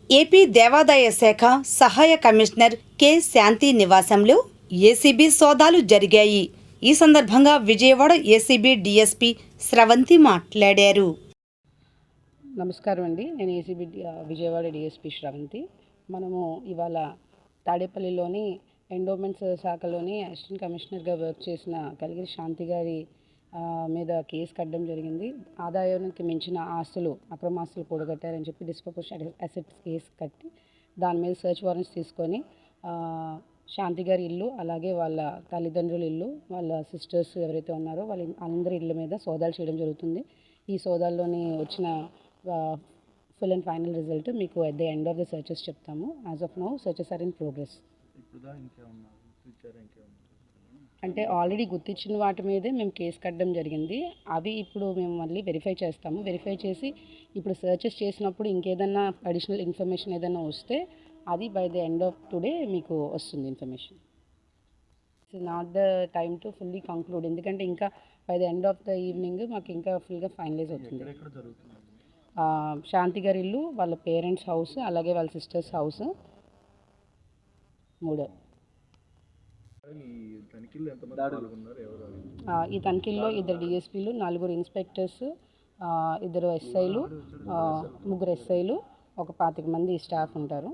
AP దేవాదాయ శాఖ సహాయ కమిషనర్ కె శాంతి నివాసంలో ఏసీబీ సోదాలు జరిగాయి. ఈ సందర్భంగా విజయవాడ ఏసీబీ డీఎస్పీ స్రవంతి మాట్లాడారు. నమస్కారం అండి, నేను ఏసీబీ విజయవాడ డిఎస్పీ స్రవంతి. మనము ఇవాళ తాడేపల్లిలోని ఎండోమెంట్స్ శాఖలోని అసిస్టెంట్ కమిషనర్గా వర్క్ చేసిన కలిగిరి శాంతి గారి మీద కేసు కట్టడం జరిగింది. ఆదాయానికి మించిన ఆస్తులు, అక్రమ ఆస్తులు కూడగట్టారని చెప్పి డిస్ప్రపోర్షనేట్ అసెట్స్ కేసు కట్టి దాని మీద సెర్చ్ వారెంట్స్ తీసుకొని శాంతి గారి ఇల్లు, అలాగే వాళ్ళ తల్లిదండ్రుల ఇల్లు, వాళ్ళ సిస్టర్స్ ఎవరైతే ఉన్నారో వాళ్ళ అందరి ఇళ్ళ మీద సోదాలు చేయడం జరుగుతుంది. ఈ సోదాల్లోని వచ్చిన ఫుల్ అండ్ ఫైనల్ రిజల్ట్ మీకు at the end of the searches చెప్తాము. As of now searches are in progress. అంటే ఆల్రెడీ గుర్తించిన వాటి మీదే మేము కేసు కట్టడం జరిగింది. అవి ఇప్పుడు మేము మళ్ళీ వెరిఫై చేస్తాము. వెరిఫై చేసి ఇప్పుడు సర్చెస్ చేసినప్పుడు ఇంకేదన్నా అడిషనల్ ఇన్ఫర్మేషన్ ఏదైనా వస్తే అది by the end of today మీకు వస్తుంది information. It's not the time to fully conclude, ఎందుకంటే ఇంకా by the end of the evening మాకు ఇంకా ఫుల్గా ఫైనలైజ్ అవుతుంది. శాంతి గారి ఇల్లు, వాళ్ళ పేరెంట్స్ హౌస్, అలాగే వాళ్ళ సిస్టర్స్ హౌస్, మూడో. ఈ తనిఖీల్లో 2 డిఎస్పీలు, 4 ఇన్స్పెక్టర్స్, 2 ఎస్ఐలు, 3 ఎస్ఐలు, ఒక 25 మంది స్టాఫ్ ఉంటారు.